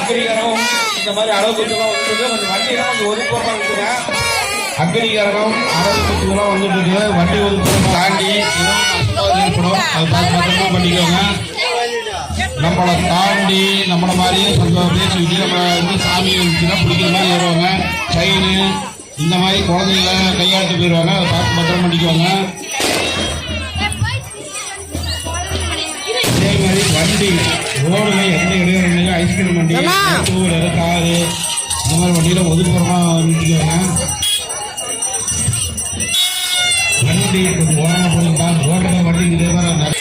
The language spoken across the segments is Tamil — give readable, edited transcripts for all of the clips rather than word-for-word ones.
அக்னிகரம் இந்த மாதிரி அளவு குத்துலாம் வந்துருக்கு. கொஞ்சம் வண்டியெல்லாம் கொஞ்சம் ஒதுக்கமாக இருக்குங்க. அக்னிகரம் அளவு குத்துலாம் வந்துட்டு இருக்கு. வண்டி ஒதுக்கம் தாண்டி ஏற்படும். அது பார்த்து பத்திரமா பண்ணிக்கோங்க. நம்மளை தாண்டி நம்மளை மாதிரியே கொஞ்சம் பேசிக்கிட்டு நம்ம வந்து சாமி வந்துச்சுன்னா பிடிக்கிற மாதிரி ஏறுவாங்க. செயின் இந்த மாதிரி குழந்தைங்கள கையாட்டு போயிடுவாங்க. அதை பார்த்து பத்திரம் பண்ணிக்குவாங்க. அதே மாதிரி வண்டி ரோடுல எந்த இடையில ஐஸ்கிரீம் வண்டி, காரு இந்த மாதிரி வண்டியில ஒதுக்குறமா நிறுத்திக்குவாங்க. வண்டி கொஞ்சம் ஓரமாக போயிருந்தா ரோடுல வண்டி இதே மாதிரி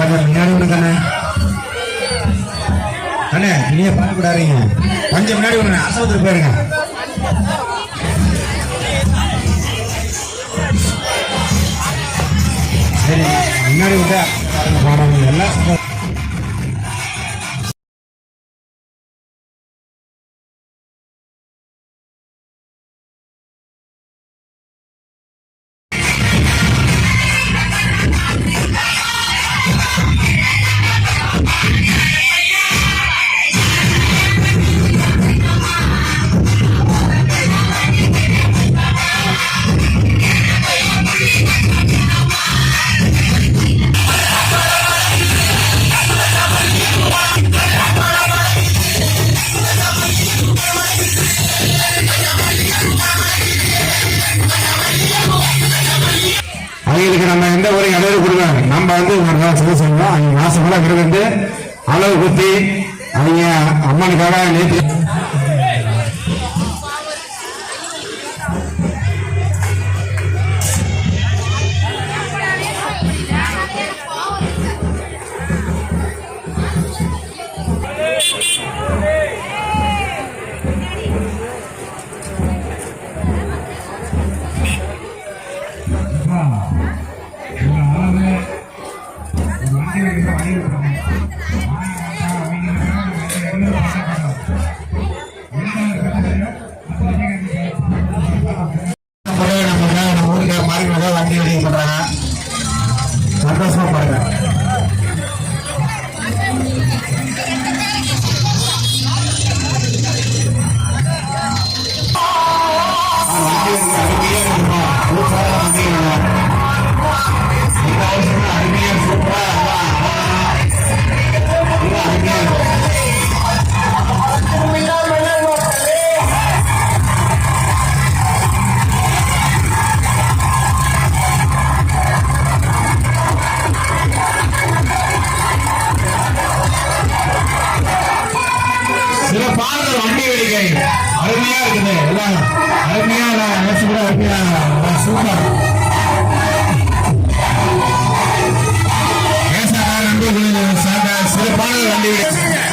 கொஞ்சம் முன்னாடி விடுங்க அண்ணே இனியே பார்க்கக்கூடாதீங்க கொஞ்சம் முன்னாடி விடுங்க ஆஸ்பத்திரி போயிருங்க சரி முன்னாடி விட்டா எல்லாம் அவங்களுக்கு நம்ம எந்த ஒரு இடையில கொடுக்காங்க நம்ம வந்து ஒரு நாள் செய்ய செய்யணும் அவங்க மாசம் கூட இருந்து அளவு குத்தி அவங்க அம்மனுக்காக நேற்று வண்டி வெளியே பண்றாங்க சந்தோஷமா பாருங்க வண்டி வேடிக்கை அருமையா இருக்குது எல்லாம் அருமையா சூப்பர் சிறப்பான வண்டி வேடிக்கை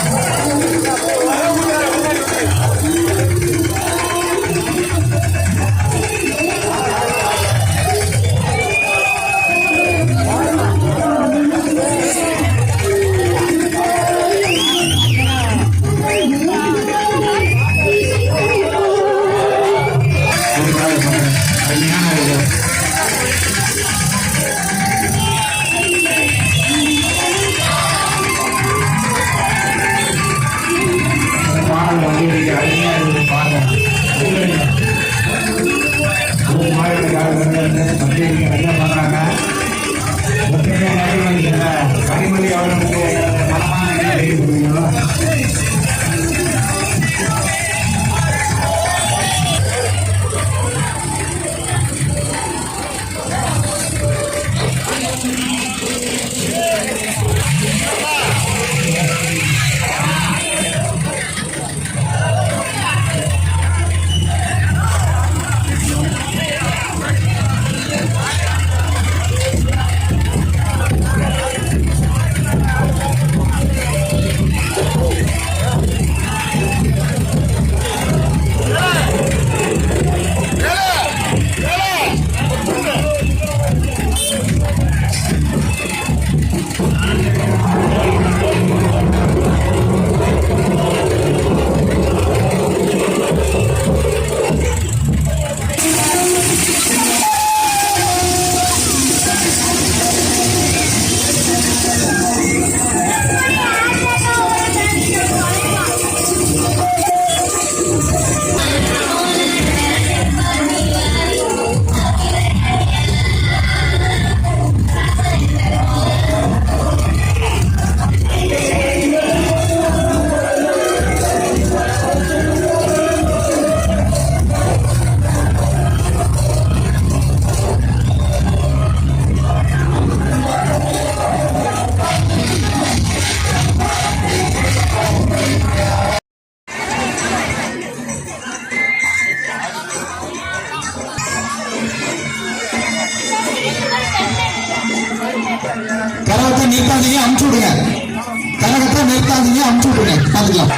இருக்காதீங்க, அமுச்சு விட்டுருங்க, பாத்துக்கலாம்.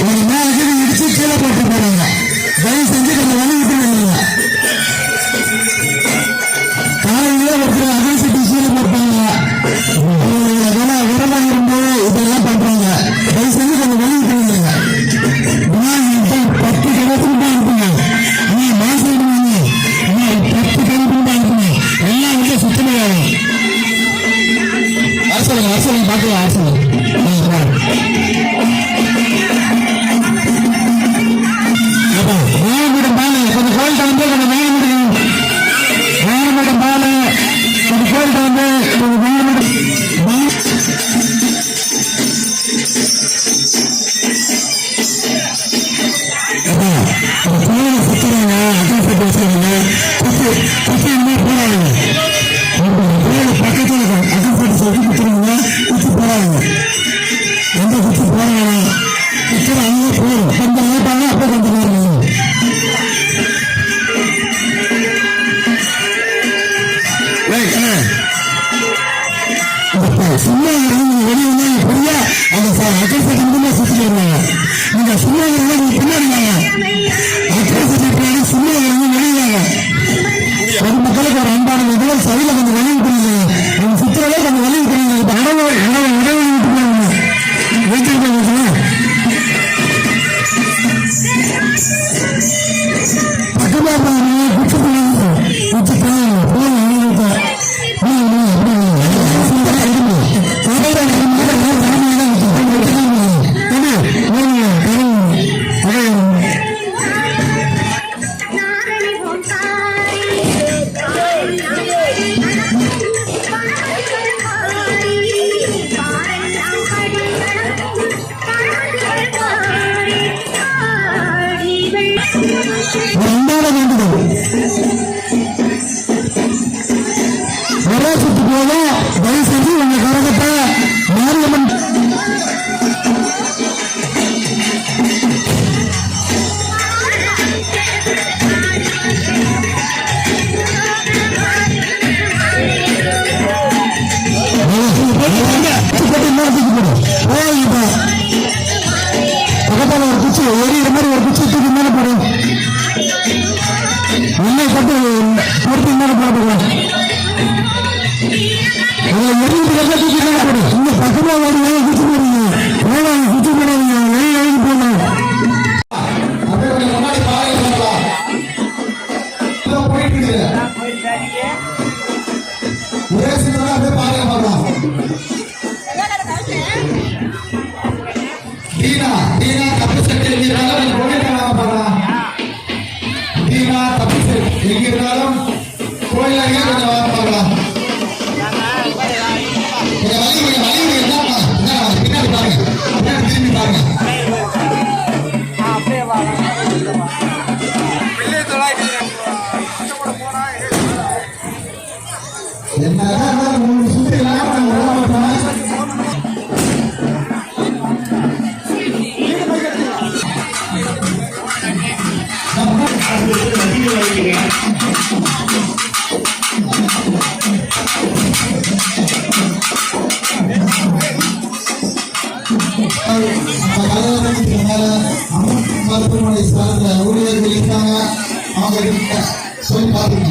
ஒரு மேலே இடிச்சு கீழே போட்டு போறாங்க. தயவு செஞ்சு கொஞ்சம் வழி விட்டு காலையில ஒருத்தர் அகல்சிட்டு கீழே போட்டாங்க. விரமா இருந்து இதெல்லாம் பண்றாங்க. தயவு செஞ்சு கொஞ்சம் வழி விட்டு 10 கிலோமீட்டர் தான் இருப்பீங்க. நீ மாசம் 10 கிலோமீட்டர் தான் இருப்பீங்க. எல்லாம் வந்து சுத்தமாக அரசு பார்க்கலாம். அரசு மேலமீட்டம் பாலு கொஞ்சம் கோயில்கிட்ட வந்து கொஞ்சம் மேலமீட்டம் பாலு கொஞ்சம் கோயில்கிட்ட வந்து கொஞ்சம் மேலமீட்டம் கோயிலை சுற்றுறாங்க. அக்கா சுற்றி வச்சுருங்க. சுற்றி இனிமேல் போறாங்க. கோயில் பக்கத்தில் இருக்கும். அக்கா சுற்றி சொல்லி சுற்றுறாங்க. சுற்றி போறாங்க. எந்த சுற்றி போறாங்க சுற்றுற அங்கே போயிடும். கொஞ்சம் லேட்டாங்க அப்போ கொஞ்சம் நேரம் சும்மா வெளியே புரியா அந்த அக்கா சுற்றி வருவாங்க. நீங்க சும்மா நீங்க பின்னாடி அக்கா சும்மா வெளியாங்க. பொதுமக்களுக்கு ஒரு அன்பான முதல் சைடில் கொஞ்சம் வெளியே விட்டுருங்க. அவங்க சுற்றுறதே கொஞ்சம் வெளியே விட்டுருங்க. இப்போ இடைவெளி விட்டுருவாங்க. வீட்டுக்கு போய் பக்கமா பாருங்க. குச்சி ரெண்டாவது வேண்டுதல் ஒரே சுற்று போதும். தயவு செஞ்சு உங்க கரகத்தை மாரியம்மன் பக்கத்தால ஒரு குச்சி எரியிற மாதிரி ஒரு குச்சி தூக்கி மேல போடும். எண்ணெய் போட்டு பொறுத்து மேல போடக்கூடாது. எரியிட்டு தூக்கி மேல போடும். இந்த பக்கமா ஓடி குச்சி போடுங்க. குச்சி போடாதீங்க. எழுதி போடணும். ஒரே சின்னதா அப்படியே பாருங்க பார்க்கலாம். தீனா தப்பு செட்டு எங்கிருந்தாலும் கோயில் பார்க்கலாம். தீனா தப்பு செட்டு எங்கிருந்தாலும் கோயில் கொஞ்சம் பார்க்கலாம். பின்னாடி பாருங்க. பின்னாடி திரும்பி பாருங்க. என்ன சுத்தி மருத்துவமனை சார்ந்த ஊழியர்கள் இருக்காங்க. அவங்க சொல்லி பாத்துங்க.